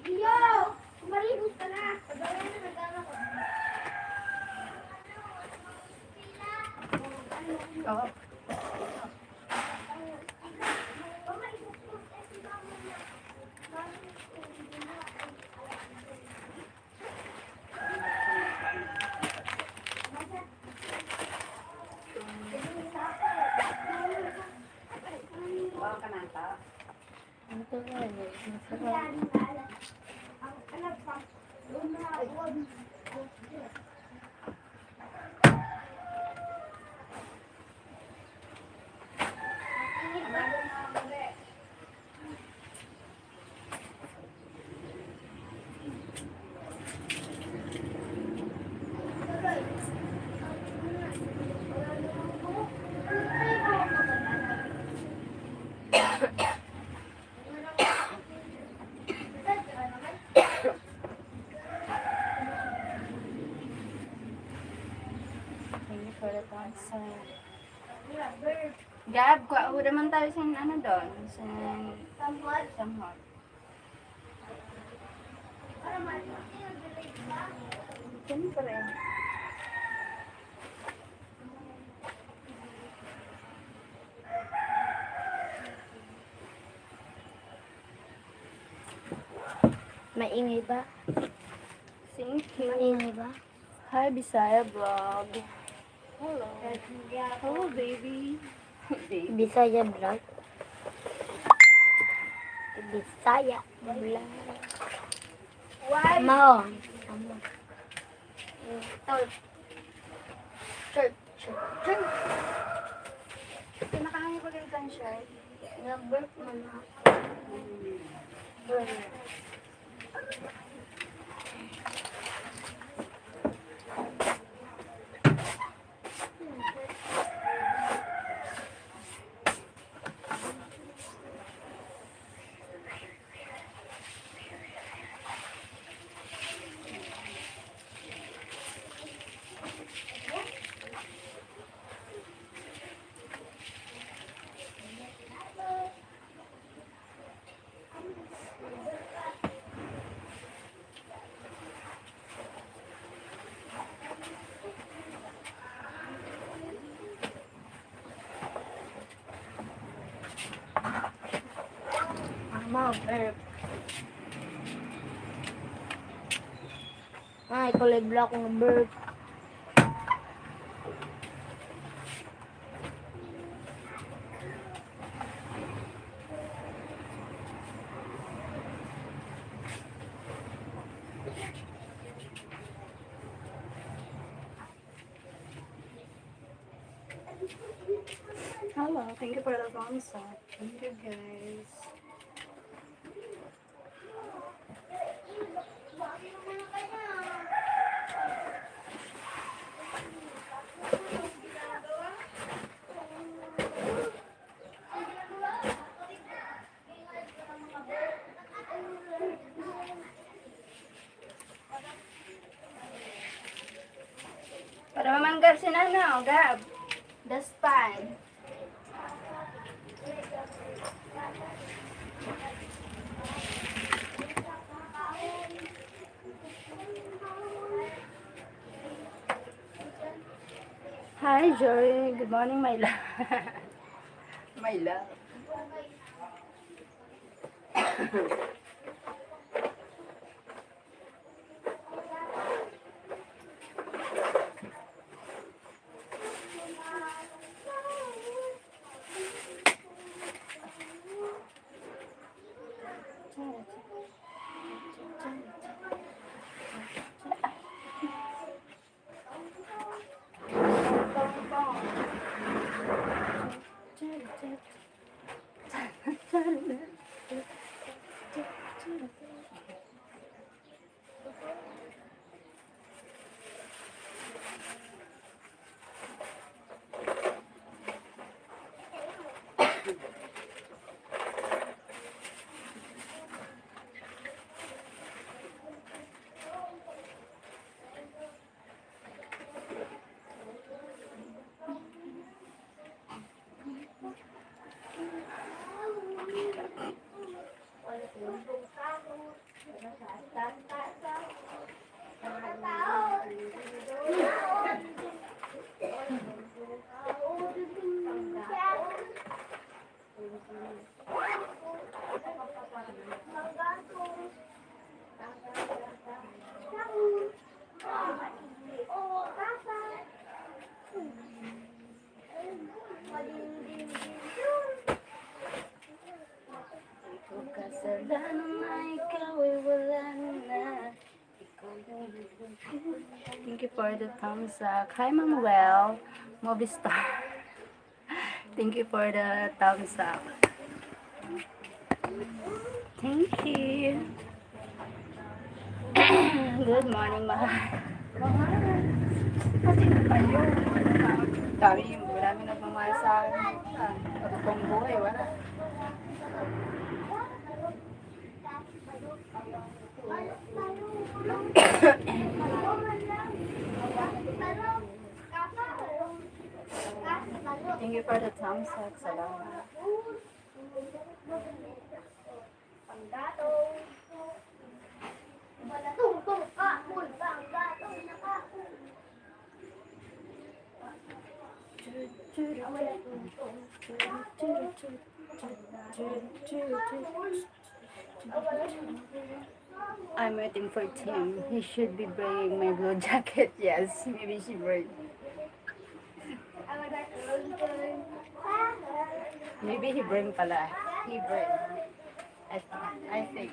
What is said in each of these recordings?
Iyo! Kumaribos ka na! Pagawin na nagana ko. Oo. Ito nga, masarap. Gab, kuha naman tayo sa ano doon, sa samhot. Siyempre. Maingay ba? Thank you. Maingay ba? Hi, Bisaya vlog. Hello. Hello, baby. Bisaya vlog. Bisaya vlog. Why? Mao. Shirt. Pinakangin ko din kang shirt. Nag-birth man ako. Mao, birth. Ay, kulay black ng birth. Hello, thank you for the thumbs up. Thank you, guys. Para mamanggar si Nano, Gab. Daspan. Hi, Joy. Good morning, my love. My love. Ikaw kasalanan na ikaw ay wala na. Ikaw yung Thank you for the thumbs up. Hi, Manuel. Movie star. Thank you for the thumbs up. Thank you. Good morning, mahal. Kasi kayo. Kami yung marami nagmamahal sa akin. Pagkong buhay, wala. Thank you for the thumbs up. Salamat. I'm waiting for Tim. He should be bringing my blue jacket. Yes, maybe she bring. Maybe he bring pala. He bring. I think.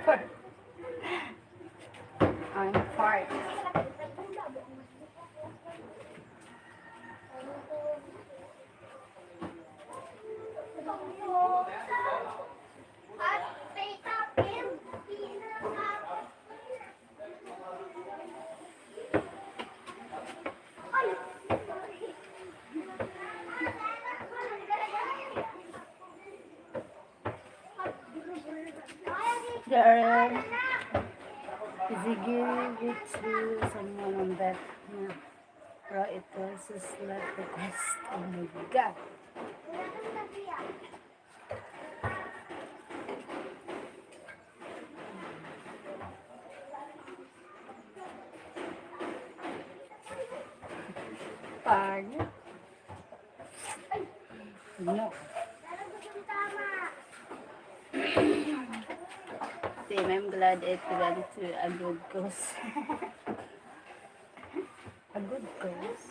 But I'm fart. Darren, is he give it to someone on that? No. Bro, it was just like the best. Oh my god. Pag. No. Tim, I'm glad it went to a good cause. A good cause.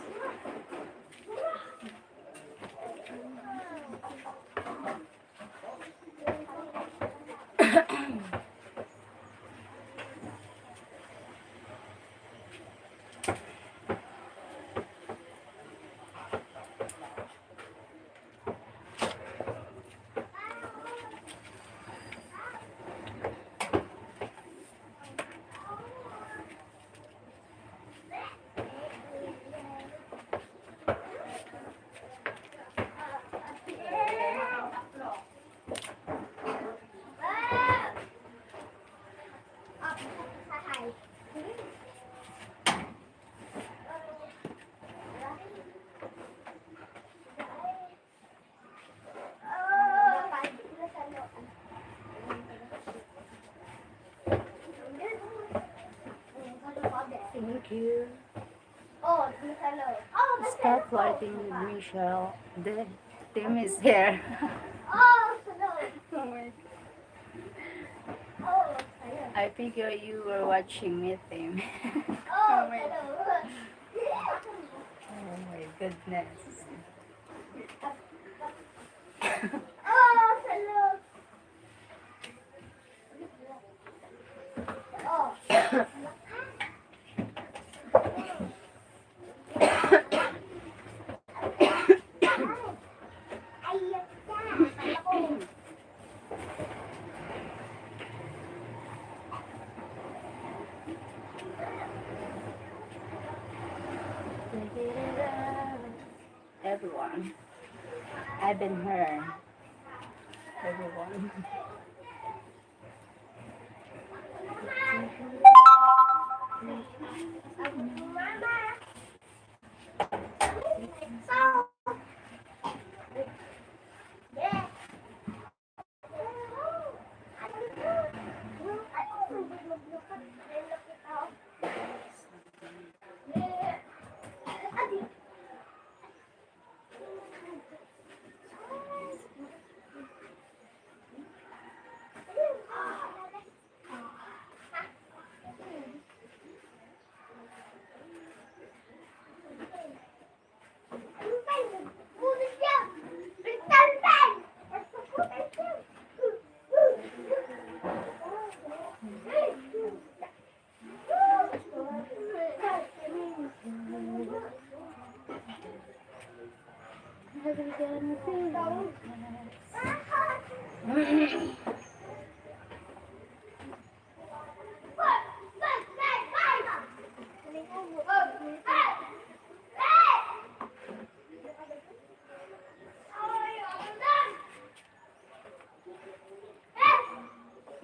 Thank you. Stop flirting with me, Sheryl. The Tim is here. Oh my God. I figure you were watching me, Tim. Oh my goodness. I've been her. Everyone.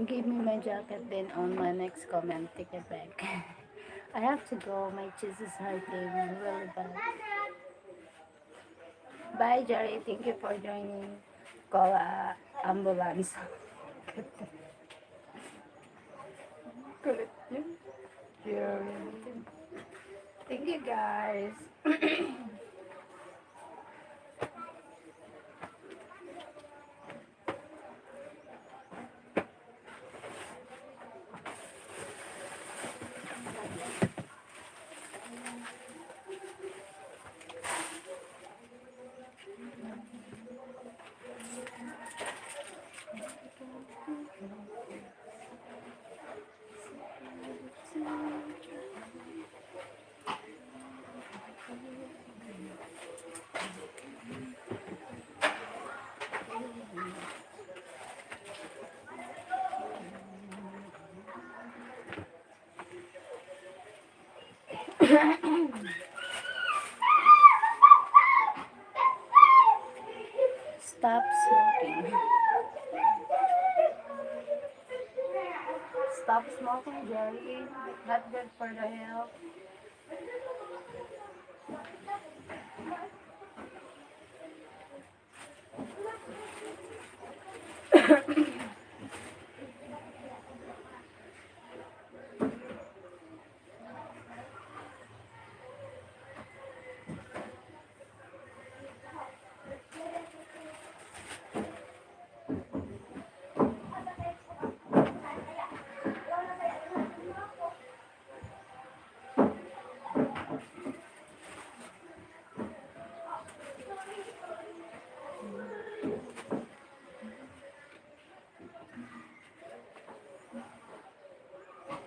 Give me my jacket then on my next comment. Take it back. I have to go. My chest is hurting really bad. Bye, Jerry. Thank you for joining. Call ambulance. Kulit yun. Jerry. Thank you, guys. Stop smoking. Stop smoking, Jerry. Not good for the health.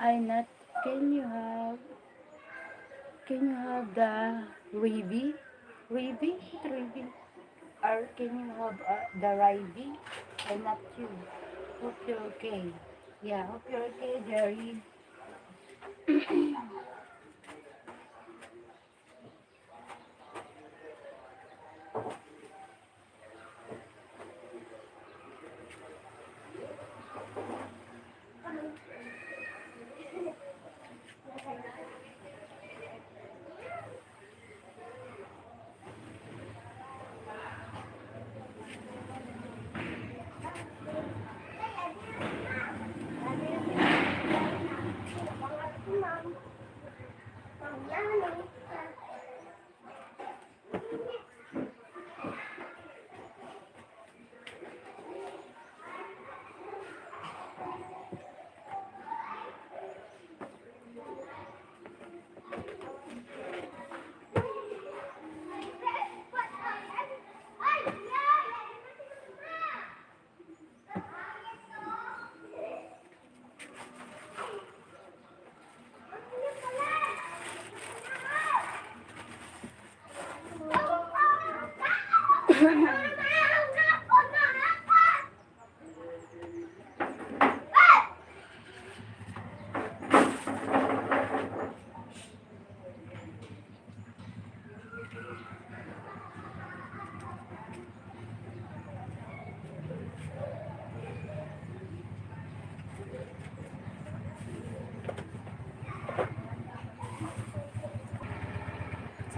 I not. Can you have? Can you have the Ribi? Ribi? Ribi? Or can you have the Ribi? And not you. Hope you're okay. Yeah, hope you're okay, Jerry.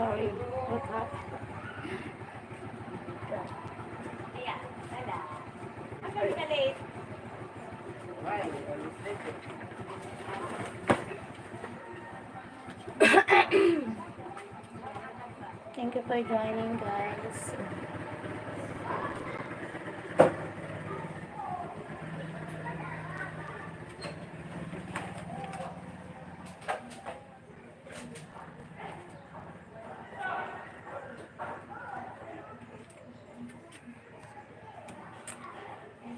sorry. What happened? Thank you for joining, guys.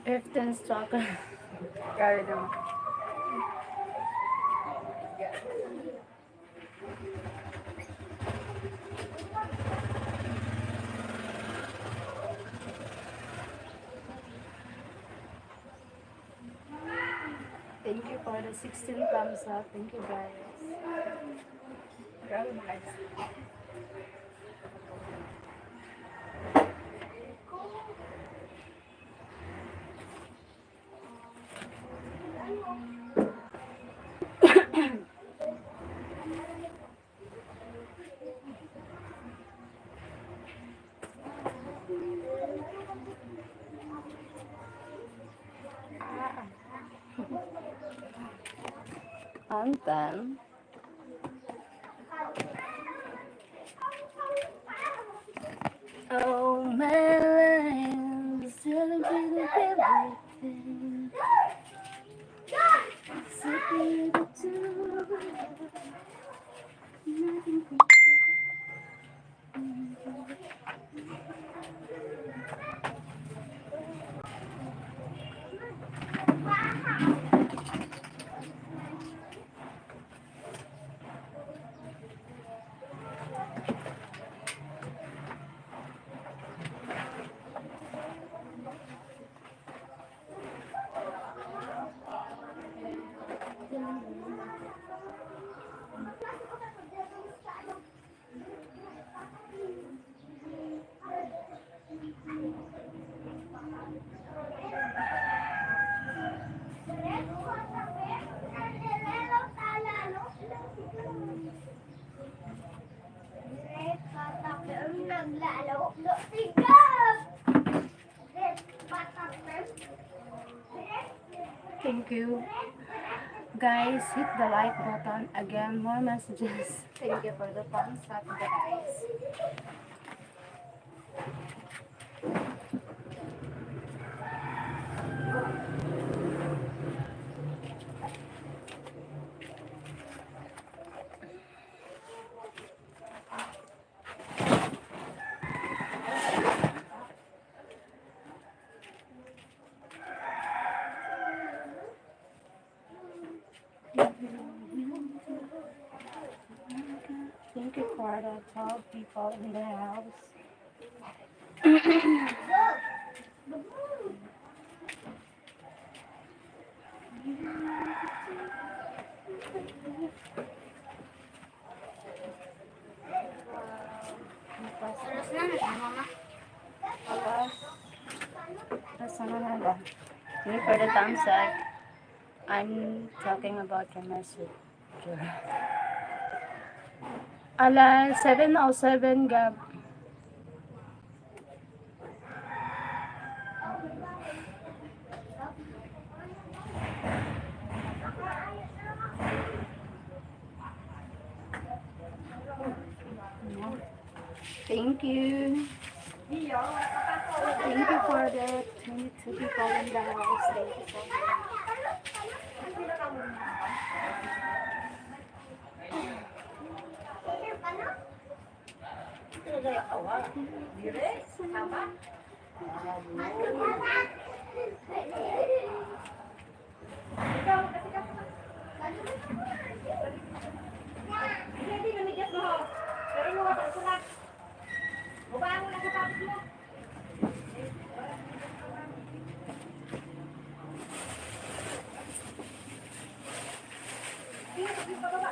Earth's chocolate. Carry them. Thank you for the 16 thumbs up. Thank you, guys. Very nice. And then oh my life, celebrating everything. Celebrating too. Nothing can Thank you. Guys, hit the like button. Again, more messages. Thank you for the thumbs up, guys. Thank you for the 12 people in the house. Thank you for the thumbs up. I'm talking about your message. Ala, 707 Gab. Thank you. Thank you for the 22 people in the house. Thank you so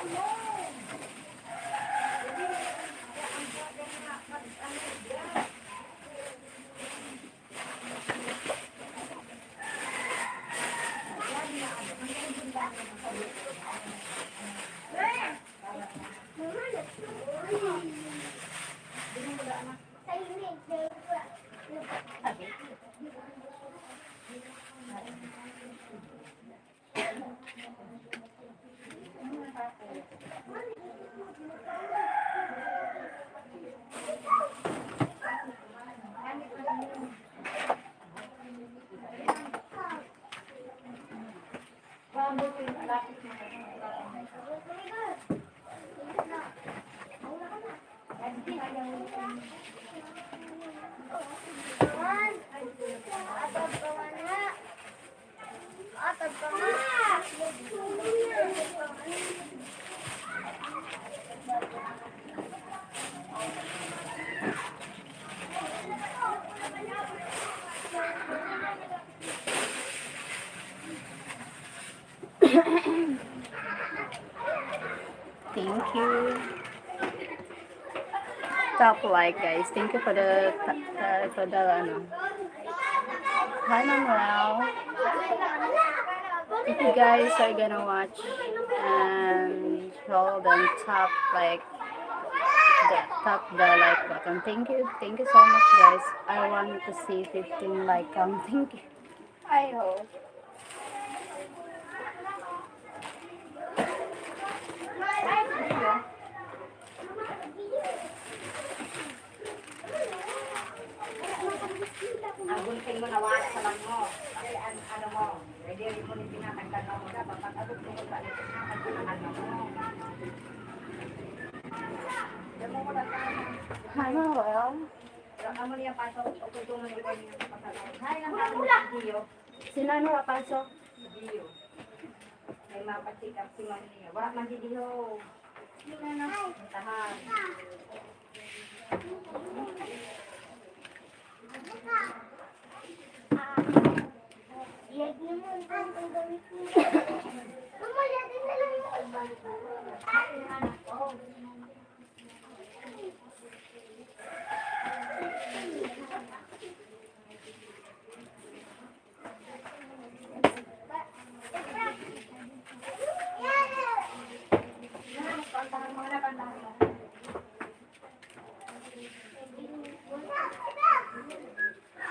Thank you. Top like, guys. Thank you for the ano. Hi, Manuel. If you guys are gonna watch and hold on top like the like button. Thank you so much, guys. I want to see 15 like count. Thank you. I hope. Ang gunting mo nawa sa lang mo. Kasi ano mo, ready mo ni tinatanggal mo na pag abot mo sa ano mo. Demo mo na sana. Hi, Manuel. Amo niya pasok o kung mo ni ko niya pasok. Hay nang video. Sino ano rapasok? Video. May mapatikap si man niya. Wala man video. Sino na? Tahan.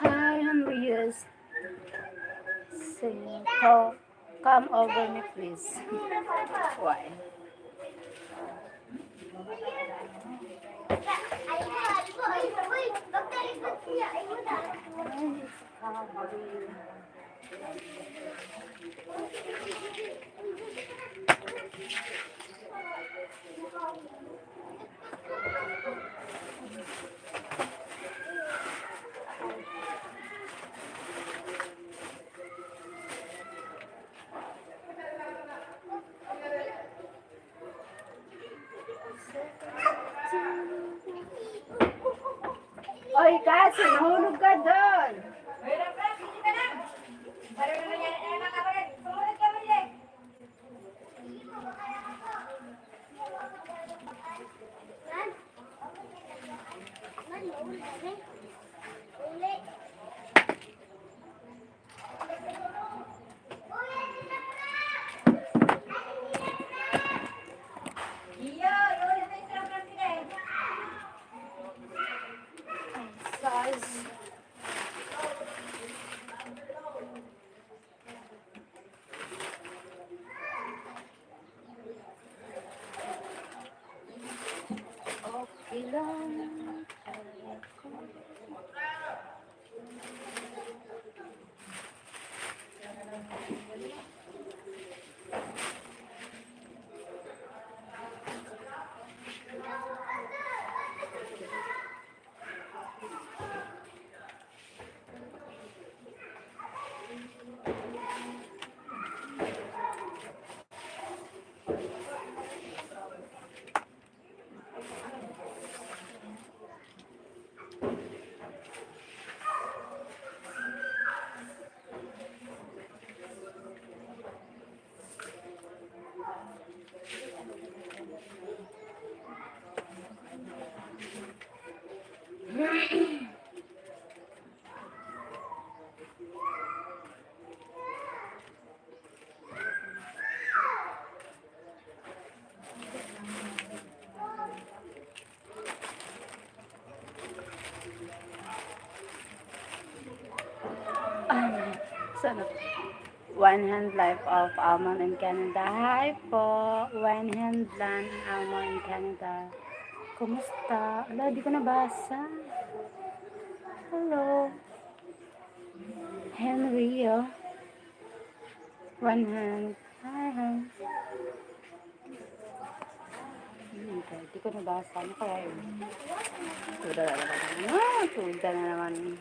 Hi, Henrius. Say, oh, come over me, please. Why? Oy, kasi nahulog ka doon. Size. Okay lang. Sana. One hand life of Almond in Canada. Hi po. One hand land Almond in Canada. Kumusta? Ala, di ko nabasa. Hello. Henry, oh. One hand. Hi. Hindi ko nabasa. Ano kaya yun? Tuda na naman.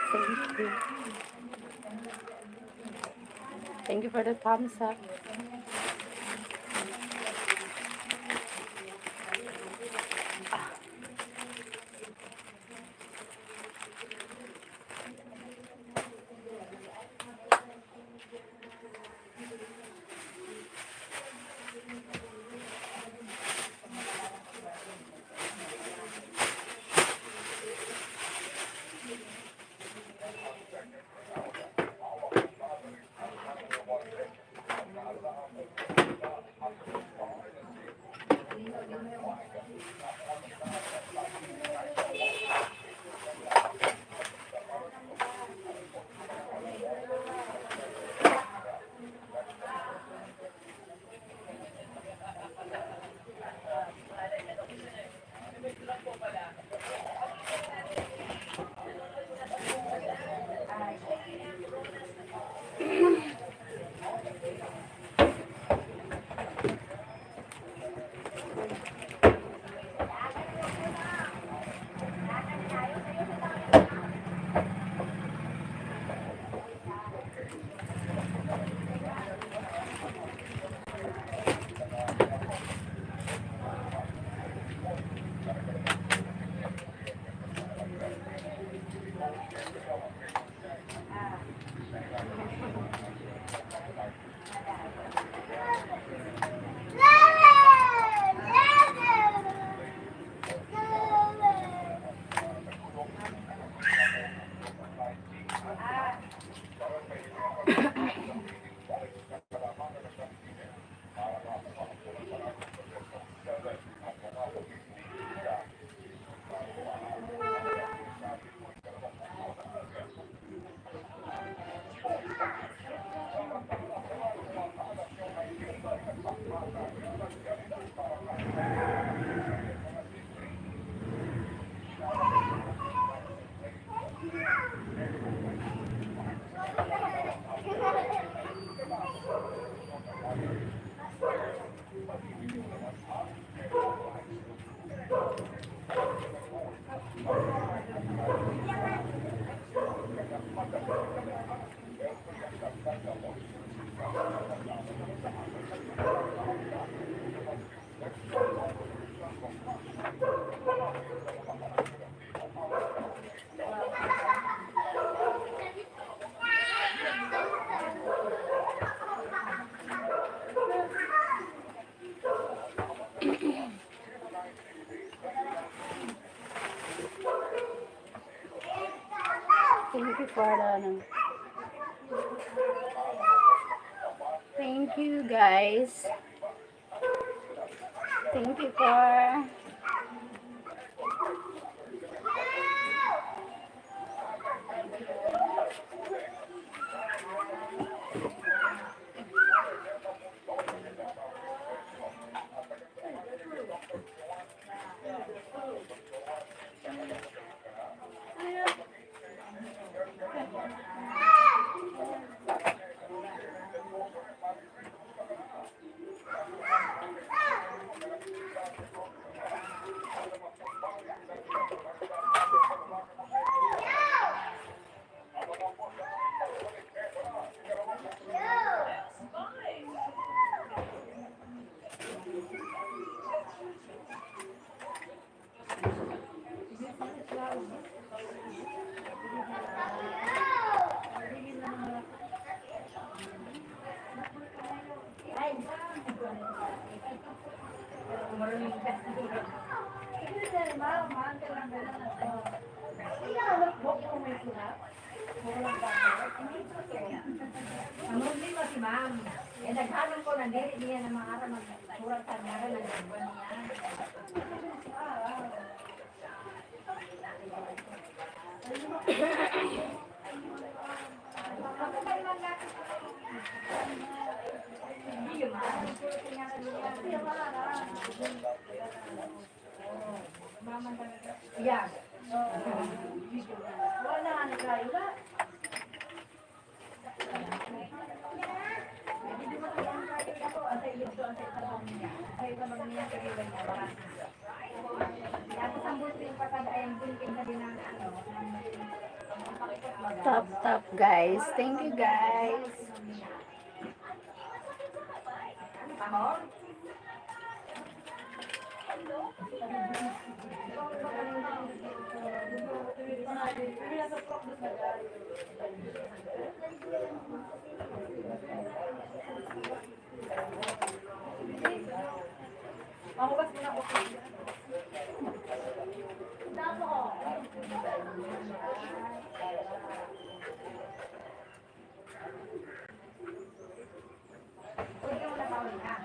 Thank you. Thank you for the thumbs up. Thank you for the thank you guys. Thank you for Ang problema si ma'am. Eh, naghanong ko na diri niya na mga araw magsurat sa nara ng buwan niya. Yeah. Wala na nagkayo ba? Ay, sabag niya sa iwan niya, barat. Tapos ang buti yung pasada ay ang bunting na din ng ano, Top guys. Thank you guys. pahor. Mahugas mo na po. Pwede mo na tawin ha.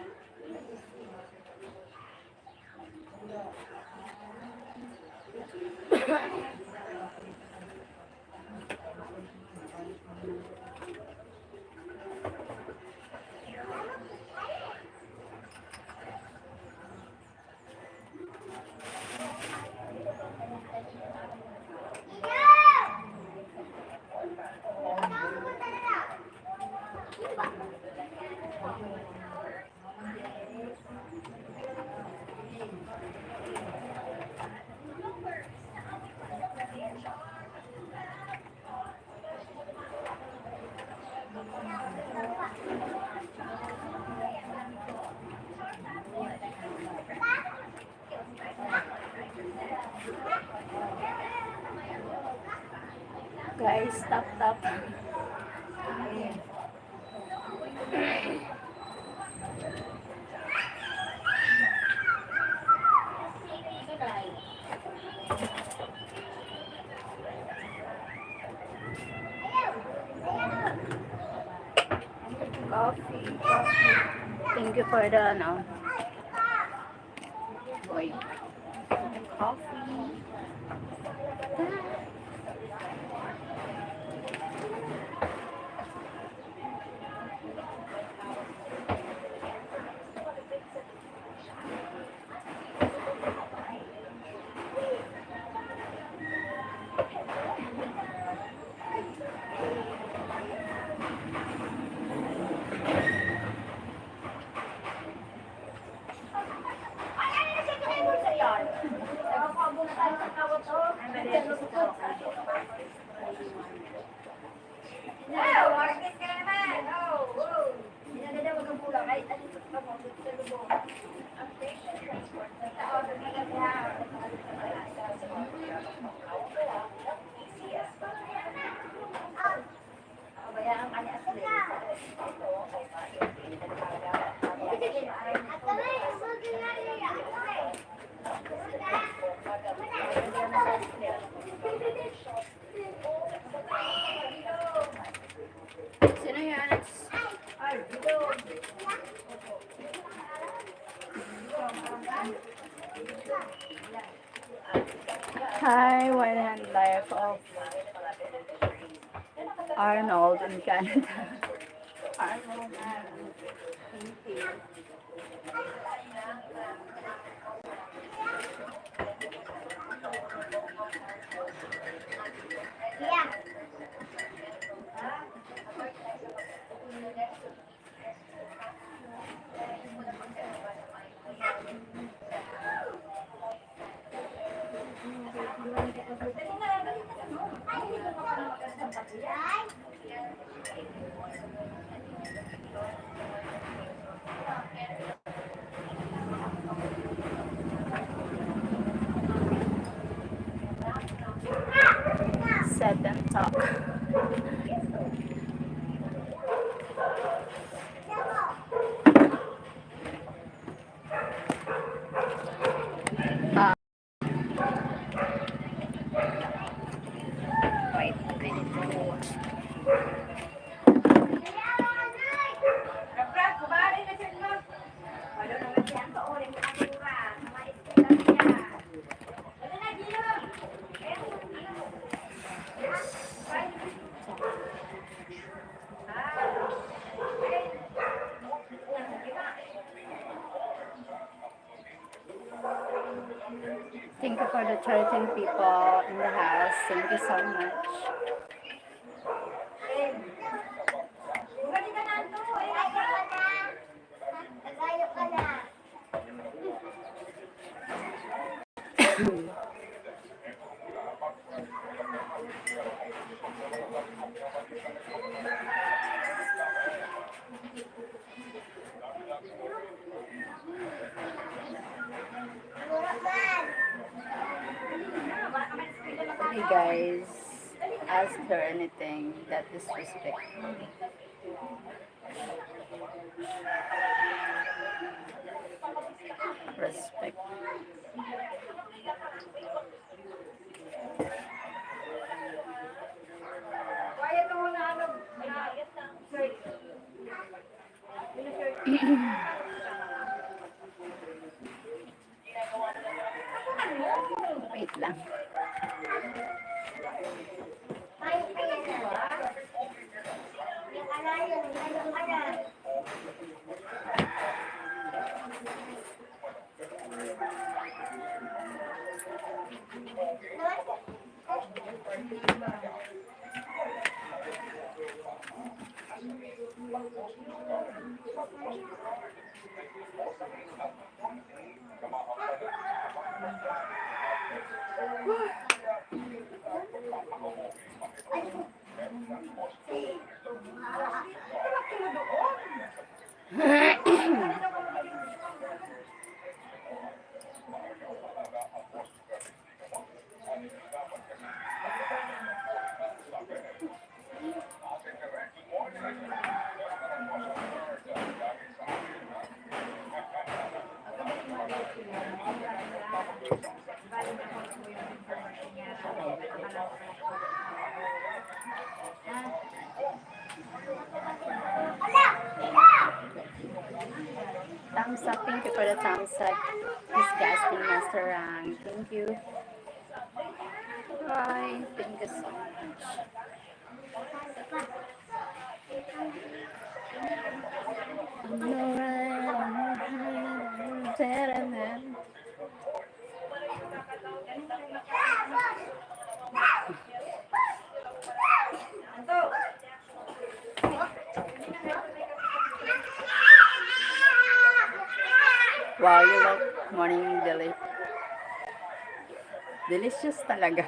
Guys, top. Coffee. Thank you for the wait. Coffee. Sino yan? Hi, one hand life of Arnold in Canada. Arnold. Thank you. Set and talk. Wait, I need to. Brad, kumari na siya mo. Wala naman siya ang kaulit ng atura. Mga istilan niya. Wala na, Gino. Thank you for the 13 people in the house. Thank you so much. Bumalik ka na ito. Ay, guys ask her anything that is respect. Respect. Kaya ito na ano, shirt. Wait lang. Thumbs up. Thank you for the thumbs up. Disgusting Master Rank. Thank you. Bye. Thank you so much. Wow, you like morning deli. Delicious talaga.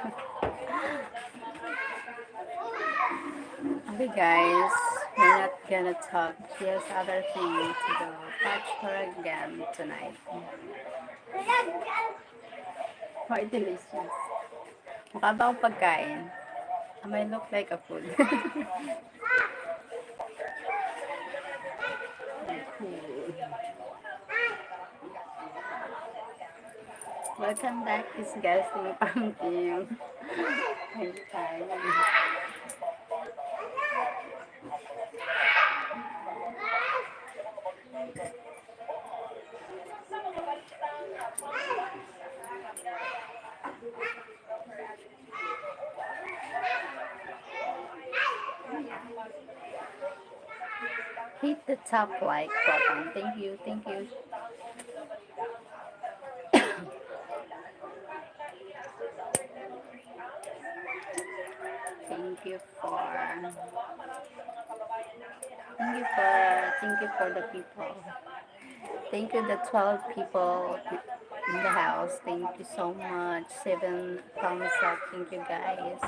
Okay guys, we're not gonna talk. She has other things to go. Touch her again tonight. Why delicious? Mukha ba akong pagkain? I might look like a food. Welcome back, disgusting pumpkin. I'm tired. Hit the top like button. Thank you, thank you. Thank you for the people. Thank you the 12 people in the house. Thank you so much. 7 thumbs up. Thank you guys.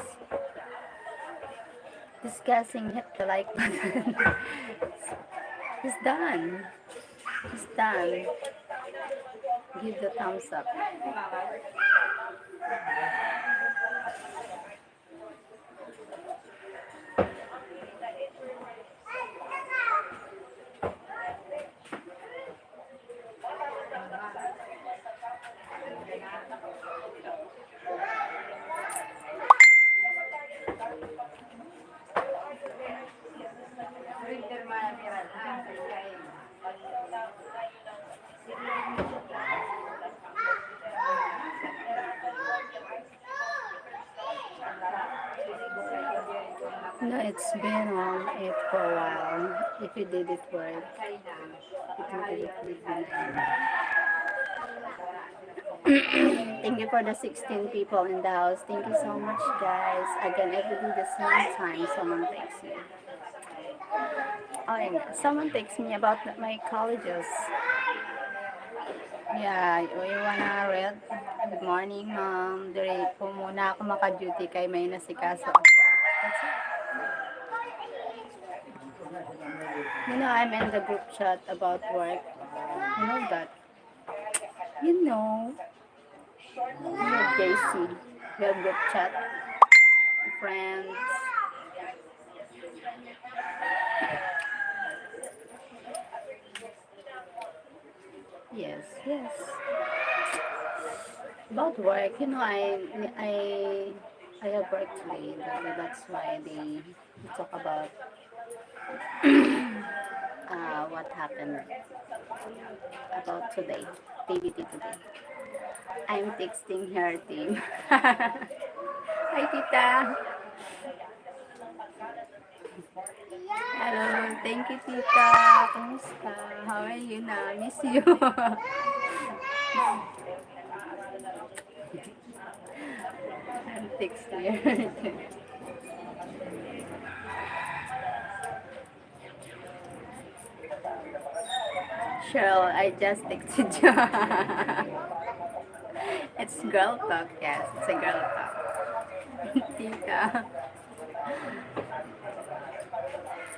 Discussing, hit the like button. It's done. It's done. Give the thumbs up. No, it's been on it for a while. If you did it right, it would be nice. Thank you for the 16 people in the house. Thank you so much, guys. Again, if you do the same time, someone texts me. Oh, and someone texts me about my colleges. Yeah, you wanna read? Good morning, ma'am. Dire po muna ako maka-duty kay may nasikaso ako. That's it. You know, I'm in the group chat about work. You know that? You know, JC. We have group chat. friends. Yes, yes. About work, I have work today. That's why they talk about what happened about today, activity today. I'm texting her team. Hi, Tita. Hello. Thank you, Tita. Kumusta? How are you na? Miss you. I'm texting her. Cheryl, I just texted you. It's girl talk, yes. It's a girl talk. Tita.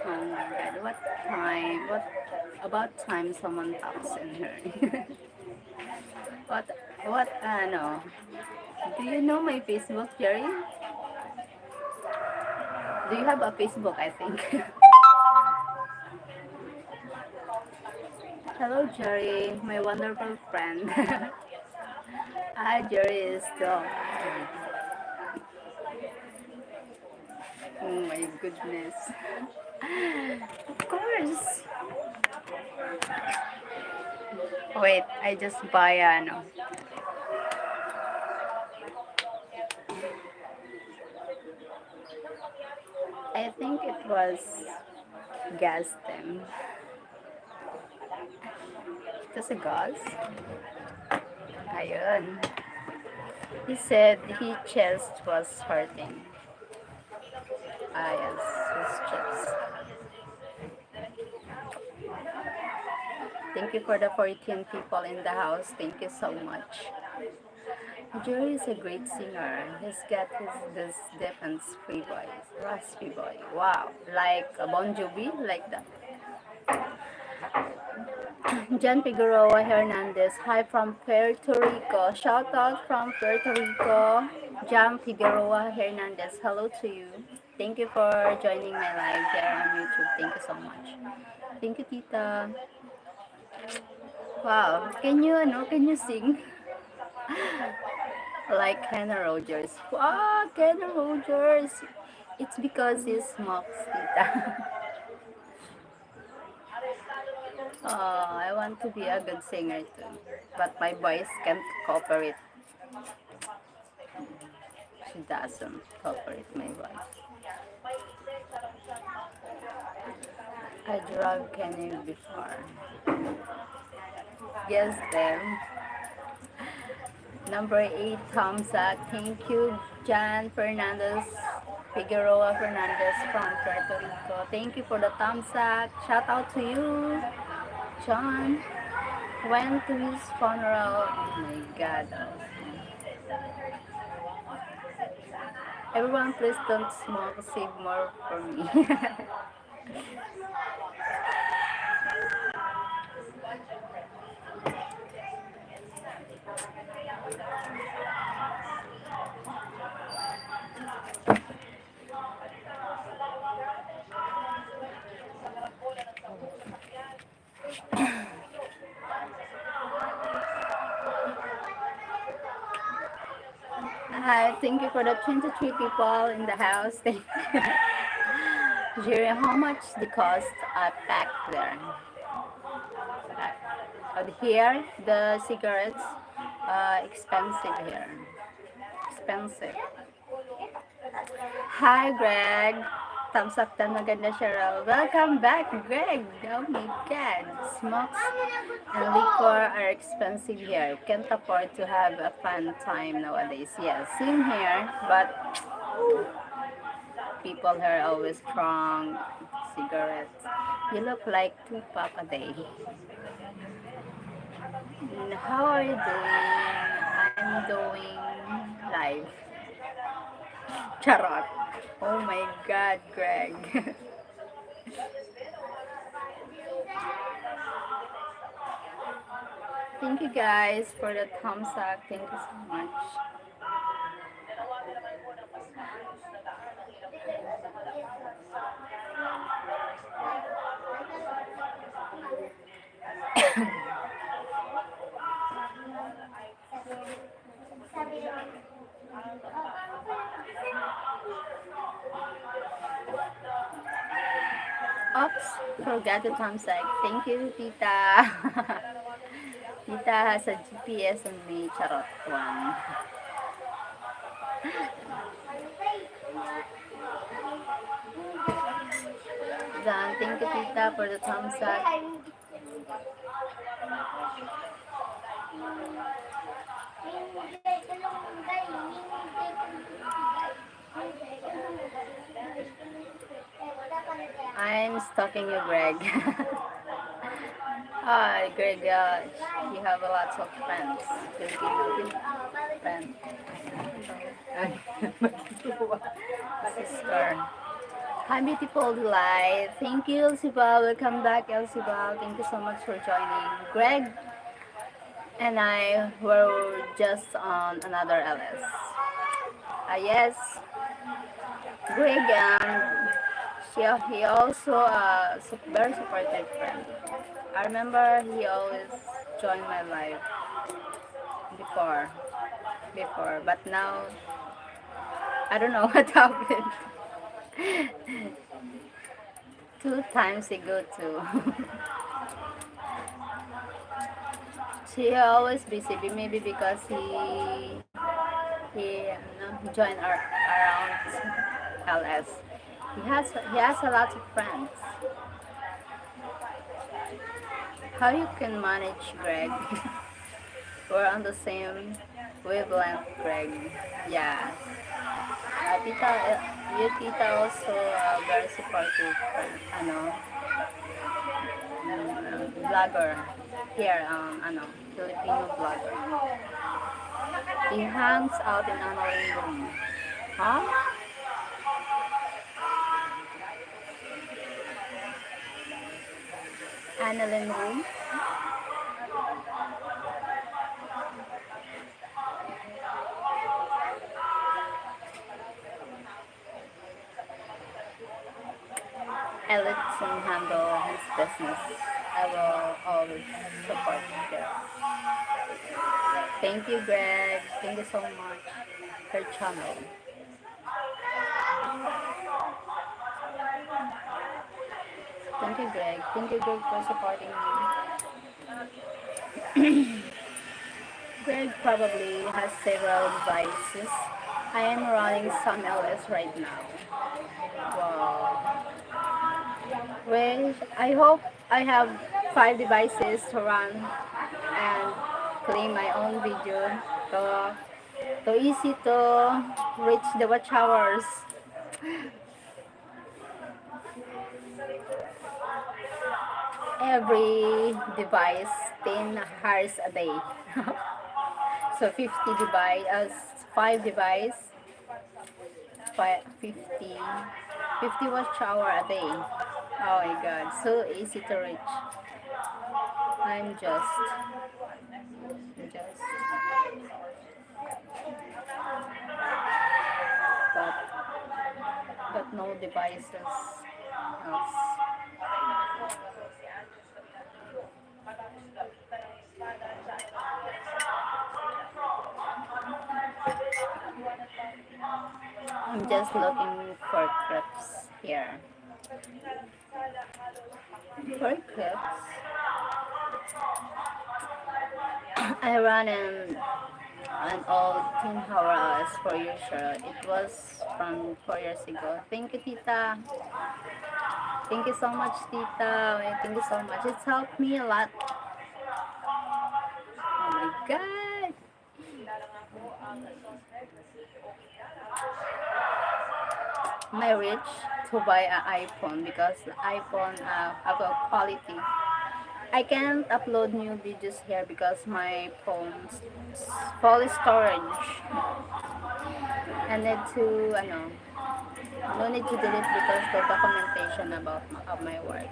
Oh my god, what time? What about time someone talks in her? what, no. Do you know my Facebook, Jerry? Do you have a Facebook, I think? Hello, Jerry, my wonderful friend. Jerry is still. Oh my goodness. Of course. Wait, I just buy no. I think it was Gaston. It was a gauze. Ayun. He said his chest was hurting. Yes, his chest. Thank you for the 14 people in the house. Thank you so much. Jerry is a great singer. He's got this deep and free voice, raspy voice. Wow, like a Bon Jovi, like that. Jan Figueroa Hernandez. Hi from Puerto Rico. Shout out from Puerto Rico. Jan Figueroa Hernandez. Hello to you. Thank you for joining my live here on YouTube. Thank you so much. Thank you, Tita. Wow. Can you sing? Like Kenna Rogers. Wow, Kenna Rogers. It's because he smokes, Tita. I want to be a good singer too. But my voice can't cooperate. She doesn't cooperate my voice. I drug Kenny before. Yes, them. Number 8, thumbs up. Thank you, Jan Fernandez. Figueroa Fernandez from Puerto Rico. Thank you for the thumbs up. Shout out to you, John. Went to his funeral. Oh my god. Everyone, please don't smoke. Save more for me. Hi, thank you for the 23 people in the house. Thank you. Jerry, how much the cost pack there? Here, the cigarettes, expensive here. Expensive. Hi, Greg. Thumbs up tan maganda, Cheryl. Welcome back, Greg. Oh my God. Smokes and liquor are expensive here. Can't afford to have a fun time nowadays. Yeah, same here. But people here are always strong. Cigarettes. You look like Tupac a day. How are you doing? I'm doing live. Charot. Oh my God, Greg. Thank you guys for the thumbs up. Thank you so much. Oops, forgot the thumbs up. Thank you, Tita. Tita has a GPS on me. Charot one. Then, thank you, Tita, for the thumbs up. I'm stalking you, Greg. Hi, Greg. You have a lot of friends. Filipino friends. Sister. Hi, beautiful delight. Thank you, Elsibal. Welcome back, Elsibal. Thank you so much for joining. Greg and I were just on another LS. Yes, Greg, he also very supportive friend. I remember he always joined my life before, but now I don't know what happened. 2 times ago too. She always busy, maybe because he joined around LS. He has a lot of friends. How you can manage, Greg? We're on the same wavelength, Greg. Yeah. Tita, your tita also very supportive, ano, vlogger here, Filipino vlogger. He hangs out in another room. Huh? Annalyn room? I let him handle his business. I will always support him. Thank you, Greg. Thank you so much for channel. Thank you, Greg. Thank you, Greg, for supporting me. Greg probably has several devices. I am running some LS right now. Wow. Well, I hope I have 5 devices to run and play my own video. So easy to reach the watch hours. Every device 10 hours a day. So 50 device, 5 device, 50, 50 watch hour a day. Oh my god, so easy to reach. I'm just, but, but no devices else. I'm just looking for clips here. For clips, I ran an old Tin Hours for you, Cheryl. It was from 4 years ago. Thank you, Tita. Thank you so much, Tita. Thank you so much. It's helped me a lot. Oh my god. My reach to buy an iPhone because iPhone have a quality. I can't upload new videos here because my phone's full storage. I need to, no need to delete because the documentation of my work.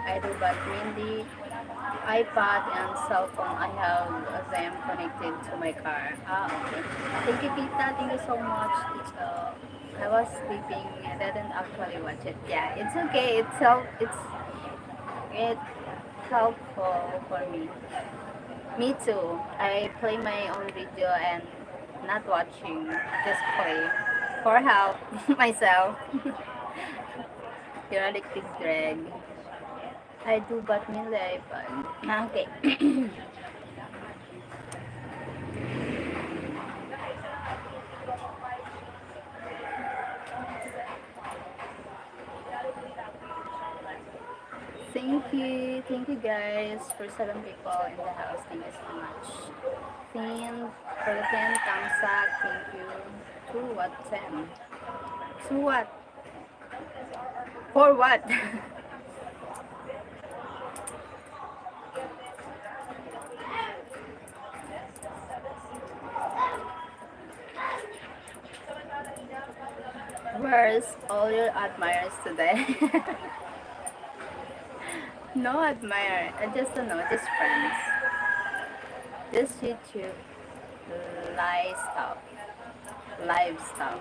I do, but mainly iPad and cell phone, I have them connected to my car. Okay. Thank you, Tita. Thank you so much. I was sleeping. I didn't actually watch it. Yeah, it's okay. It's helpful for me. Me too. I play my own video and not watching, just play for help myself. You're addicted, Greg. I do, but may iPad. Okay. Thank you guys for 7 people in the house. Thank you so much. Thin, for the 10 thumbs up, thank you. To what 10? To what? For what? Where's all your admirers today? No admire, I just don't know, just friends. Just YouTube live stuff. Live stuff.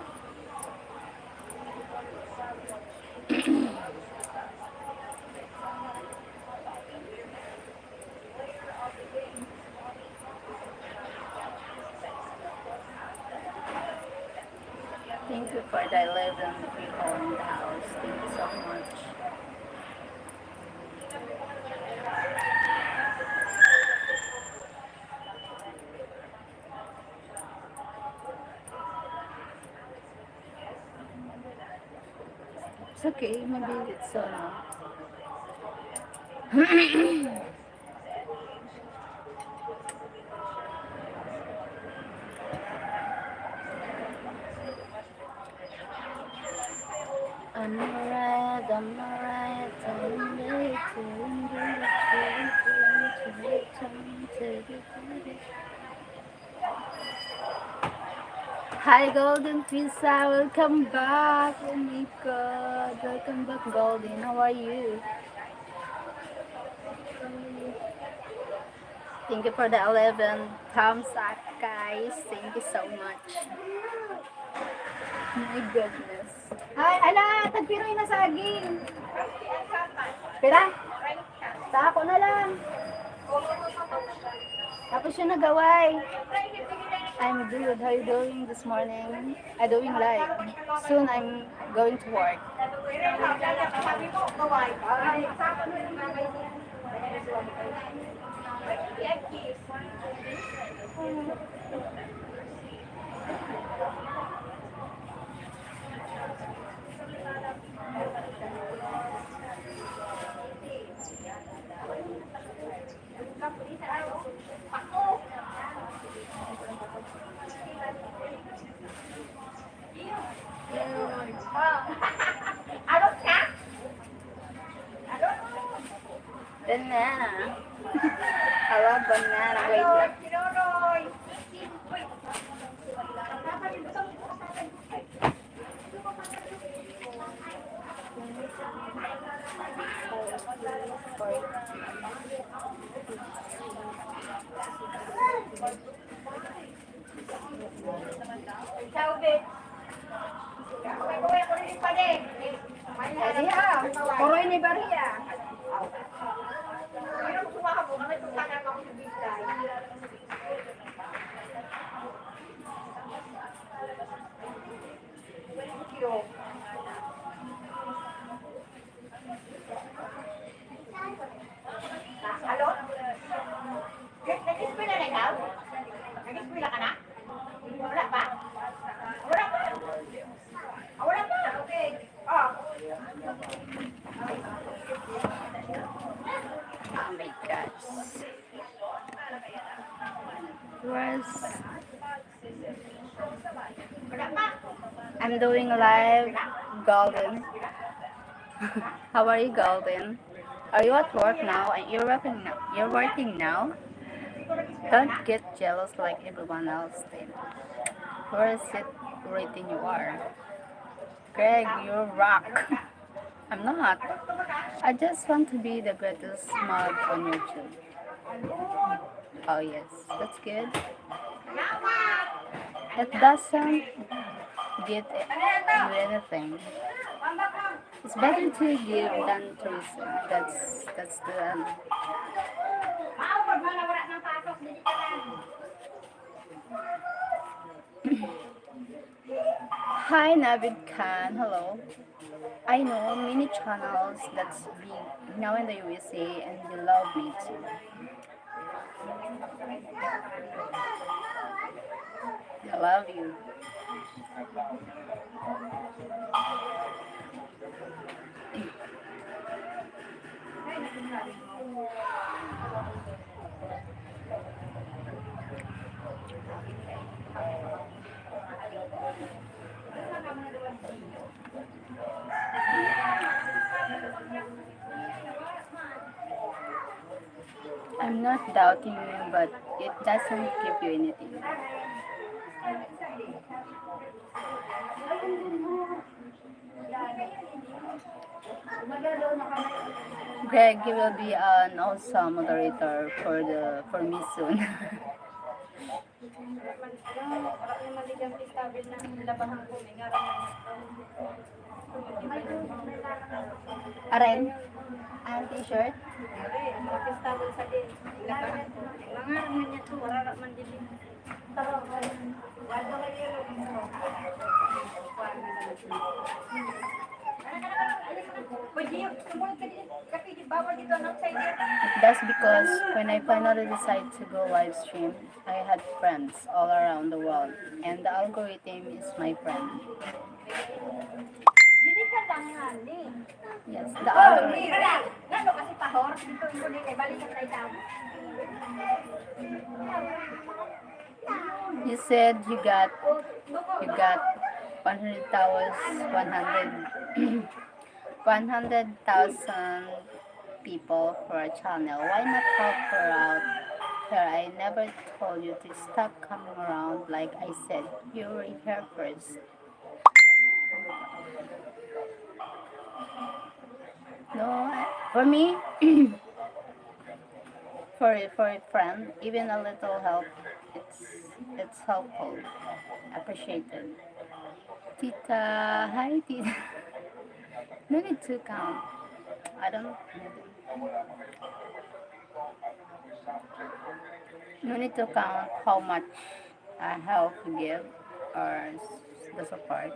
Thank you for the 11 people in the house. Thank you so much. It's okay, maybe it's I'm alright, I'm alright, I'm ready. Hi, Golden Pizza, welcome back. Oh my god, welcome back, Golden. How are you? Thank you for the 11 thumbs up, guys. Thank you so much. My goodness. Ay, ala, tagpiroy na saging. Pira? Tako na lang. Tapos yung nagaway. I'm good. How are you doing this morning? I'm doing live. Soon I'm going to work. Banana. I love banana. Wait lang. Koroy ni Baria. Halo? Nag-eskwela na ikaw? Nag-eskwela ka na? Wala pa? Wala pa? Wala pa? Okay. Oh. Oh my gosh. Where's... I'm doing live, Golden. How are you, Golden? Are you at work now? You're working now? You're working now? Don't get jealous like everyone else did. Where is it rating you are? Greg, you rock. I'm not. I just want to be the greatest mug on YouTube. Oh yes, that's good. It doesn't get you anything. It's better to give than to receive. That's the Hi Navid Khan, hello. I know many channels that's big now in the USA and they love me too. They love you. I'm not doubting you, but it doesn't give you anything. Greg, you will be an awesome moderator for me soon. Aren, ang t-shirt. That's because when I finally decided to go live stream, I had friends all around the world, and the algorithm is my friend. Yes, the algorithm. You said you got 100,000 100,000 people for a channel. Why not help her out? Here, I never told you to stop coming around. Like I said, you were here first. No, for me, for a friend, even a little help, it's it's helpful. Appreciated. Tita, hi Tita. No need to count. I don't. No need to count how much I help give or the support.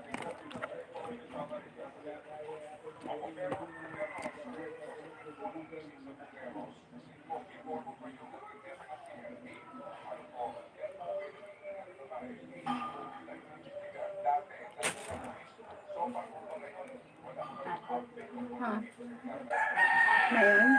Huh? Ngayon?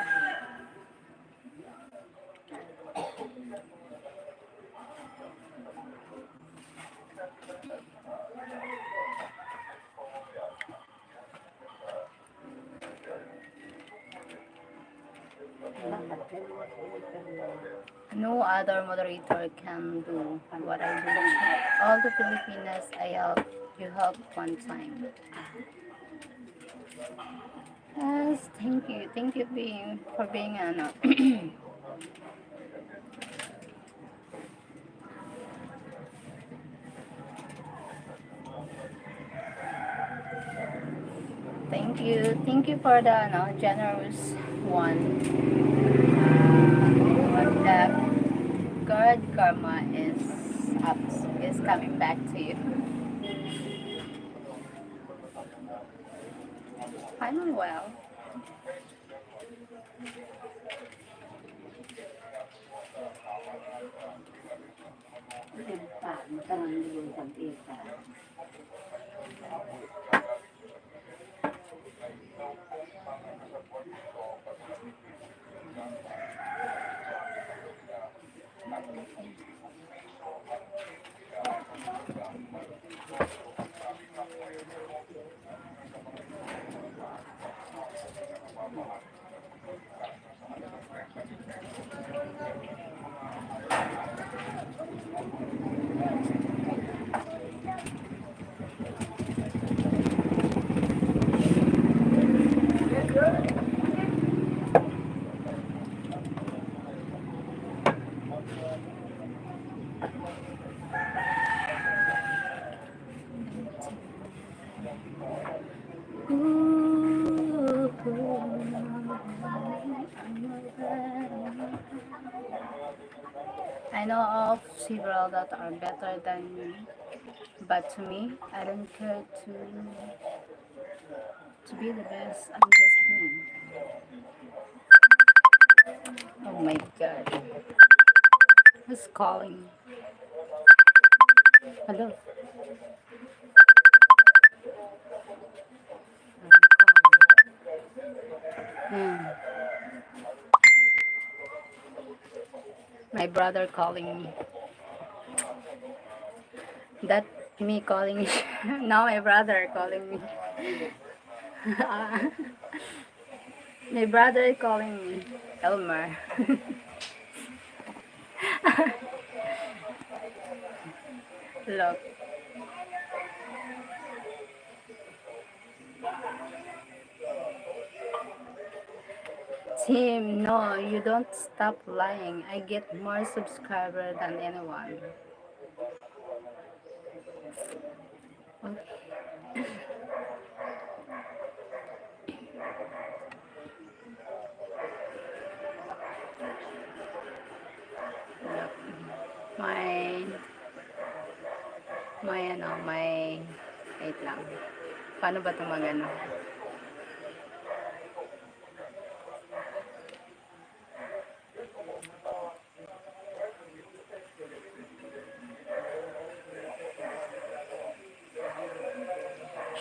No other moderator can do what I do. All the Filipinas I help, you help one time. Yes, thank you. Thank you for being ano. Thank you. Thank you for the generous one. What the good karma is coming back to you. I'm well. I know of several that are better than me, but to me, I don't care to to be the best. I'm just me. Oh my god. Who's calling? Hello. Hmm. My brother calling me. That me calling me. No, my brother calling me. My brother calling me. Elmer. Look. Tim, no, you don't stop lying. I get more subscribers than anyone. Okay. Look. My, my, wait lang. Paano ba ito magano?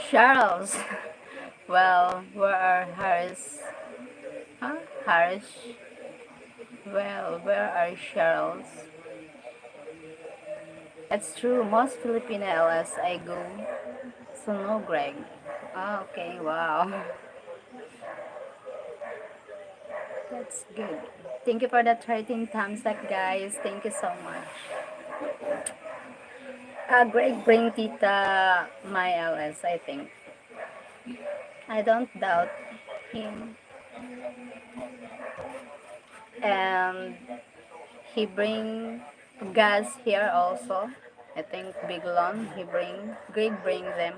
Charles. Well, where are Harris? Huh? Harris? Well, where are Cheryl's? It's true, most Filipino LS I go. So no Greg. Ah, okay, wow. That's good. Thank you for the 13 thumbs up, guys. Thank you so much. Greg bring Tita my LS, I think. I don't doubt him. And he bring gas here also. I think Biglon, Greg bring them.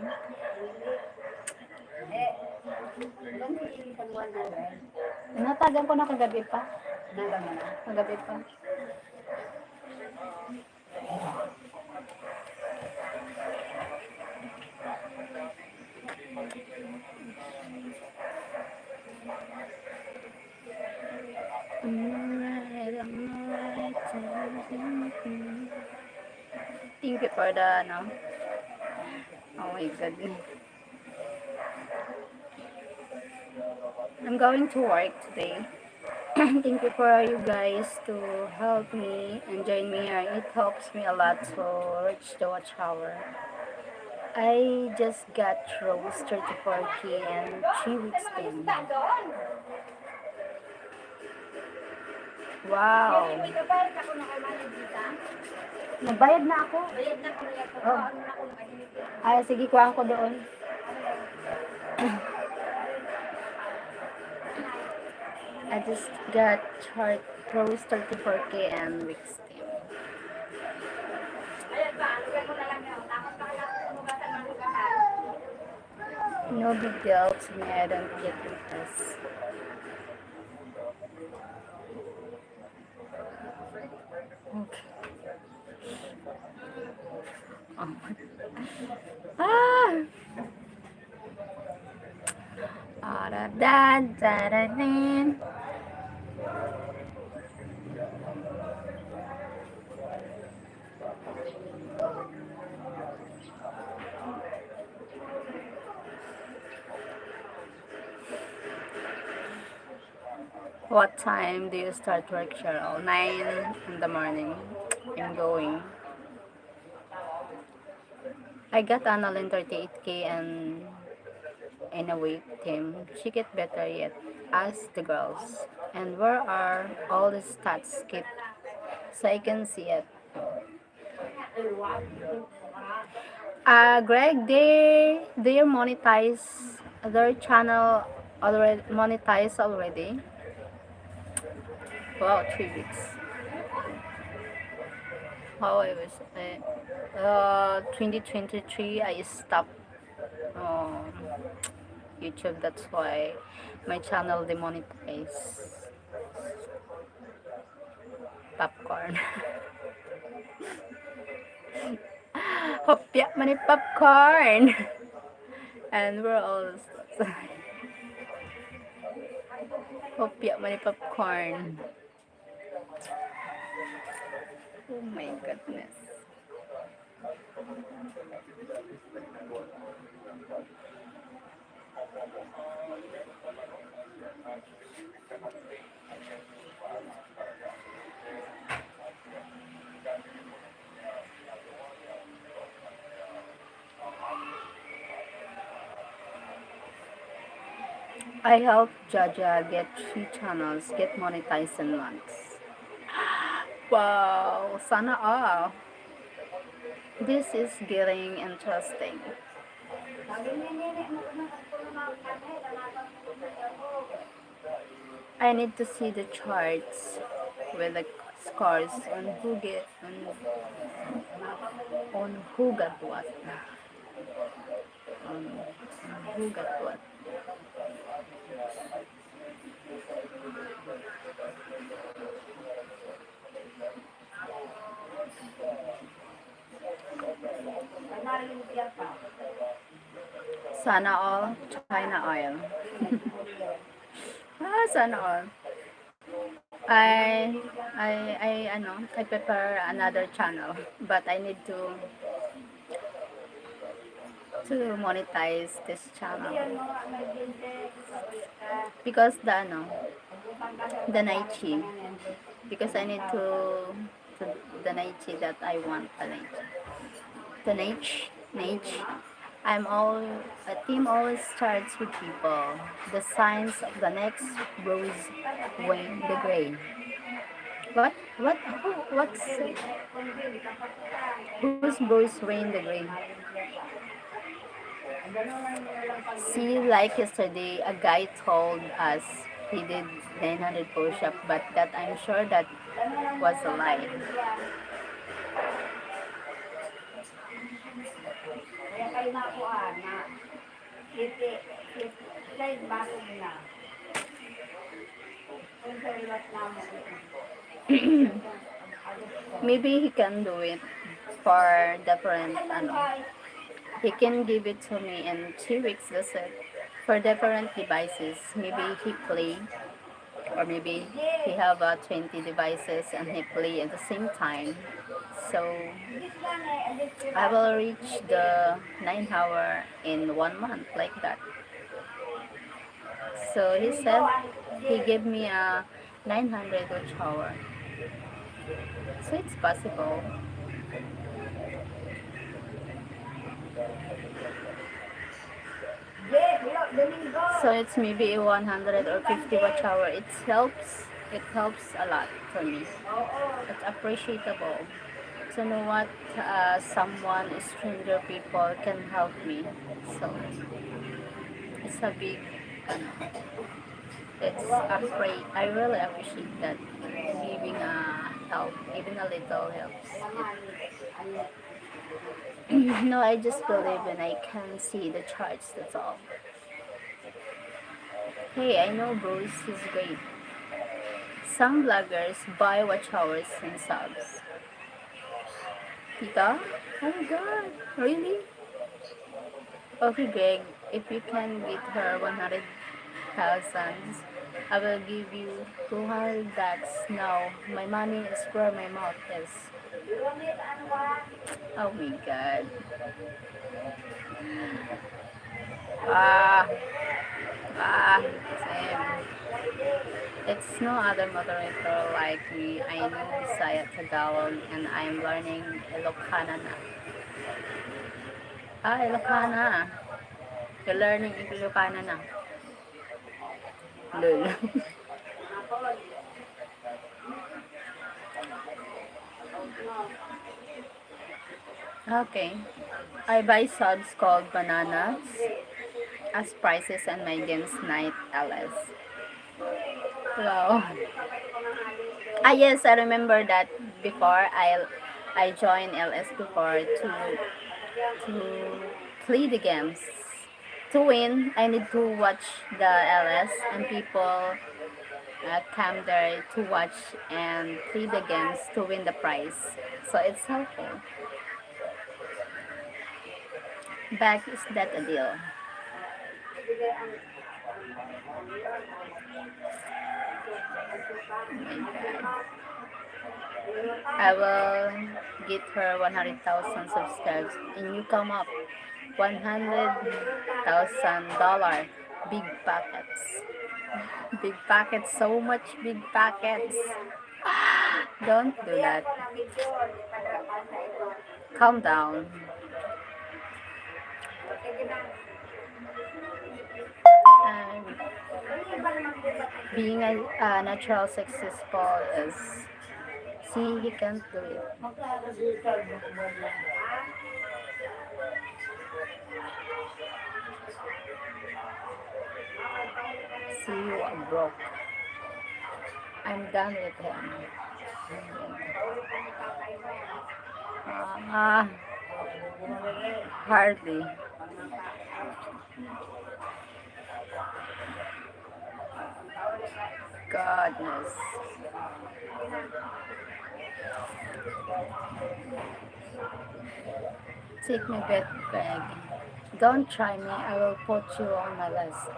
Natagan ko na kagabi pa. Kagabi pa. Thank you for the, no? Oh my god. I'm going to work today. Thank you for you guys to help me and join me here. It helps me a lot to reach the watch hour. I just got Rose 34K and 3 weeks in. Wow. Nagbayad na ako. Oh. Ay, sige, kuhaan ko doon. I just got Rose 34K and weeks in. No big deal to me, I don't get this. Okay. Oh my. Ah! Da-da-da-da-da. What time do you start work, Cheryl? 9 in the morning. I'm going. I got Annalyn 38K and in a week, Tim. She get better yet. Ask the girls. And where are all the stats kept? So I can see it. Greg, they monetize their channel already. Monetize already. Wow, 3 weeks. How I was 2023 I stopped YouTube. That's why my channel demonetized. Popcorn. Hopya mani popcorn. And we're all Hopya man ni popcorn. Oh my goodness. I help Jaja get 3 channels, get monetized in months. Wow, sana all. This is getting interesting. Sabi ni Nene mo na puno na kami, dalagang puno ako. I need to see the charts with the scores on who got what. On who got what. Kanaling siya pa. Sana all China oil. Sana all. I prepare another channel, but I need to monetize this channel because the naichi, because I need to the naichi that I want the naichi. A team always starts with people. The signs of the next rose Wayne the Gray. Who's Bruce Wayne the Gray? See, like yesterday, a guy told us he did 900 push-up, but that I'm sure that was a lie. Kaya kayo nakuha na side bakog na. Kung sa iwas na mo. Maybe he can do it for different, he can give it to me in 2 weeks, that's it. For different devices, maybe he play, or maybe he have 20 devices and he play at the same time. So I will reach the 9 hour in 1 month, like that. So he said he gave me a 900 watch hour. So it's possible. So it's maybe 100 or 50 watch hour. It helps a lot for me. It's appreciable to know what someone, stranger people, can help me. So it's a big, I really appreciate that giving a help, even a little helps. No, I just believe when I can see the charts, that's all. Hey, I know Bruce is great. Some bloggers buy watch hours and subs. Tika? Oh my god, really? Okay, Greg, if you can beat her 100,000, I will give you 200 bucks now. My money is where my mouth is. Oh my god. Same. It's no other moderator like me. I know Bisaya Tagalog and I'm learning Ilocana na. Ilocana. You're learning Ilocana na. Lul. Okay. I buy subs called bananas as prices and my games night LS. Wow. Yes, I remember that before I joined LS before to play the games. To win, I need to watch the LS and people come there to watch and play the games to win the prize. So it's helpful. Back, is that a deal? I will get her 100,000 subscribers and you come up $100,000 big packets. Big packets, so much big packets. Don't do that. Calm down. And being a natural successful is, see, he can't do it. See, you are broke. I'm done with him. Ah, hardly. Goodness. Take me back, Greg. Don't try me. I will put you on my list.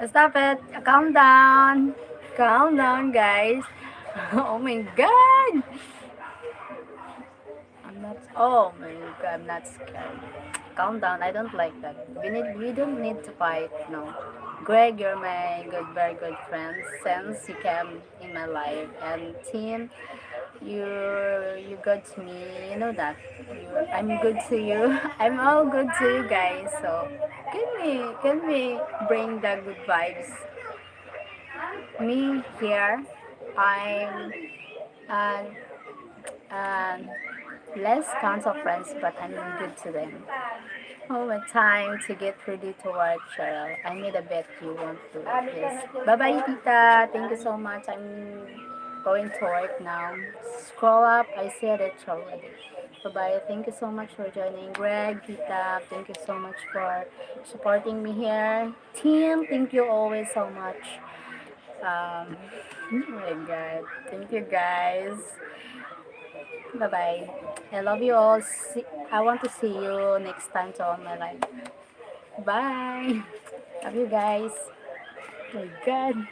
Stop it. Calm down. Calm down, guys. Oh my god. Oh my god, I'm not scared. Calm down. I don't like that. We don't need to fight. No. Greg, you're my very good friend since you came in my life. And Tim, you good to me. You know that. I'm good to you. I'm all good to you guys. So can we bring the good vibes? Me here, I'm uh, uh, less counts of friends, but I'm good to them. Oh, my time to get ready to work, Cheryl. I made a bet you won't do it. Yes. Bye-bye, Tita. Thank you so much. I'm going to work now. Scroll up. I said it already. Bye-bye. Thank you so much for joining. Greg, Tita, thank you so much for supporting me here. Team, thank you always so much. Oh my God. Thank you, guys. Bye-bye. I love you all. I want to see you next time to all my life. Bye. Love you guys. Oh my God.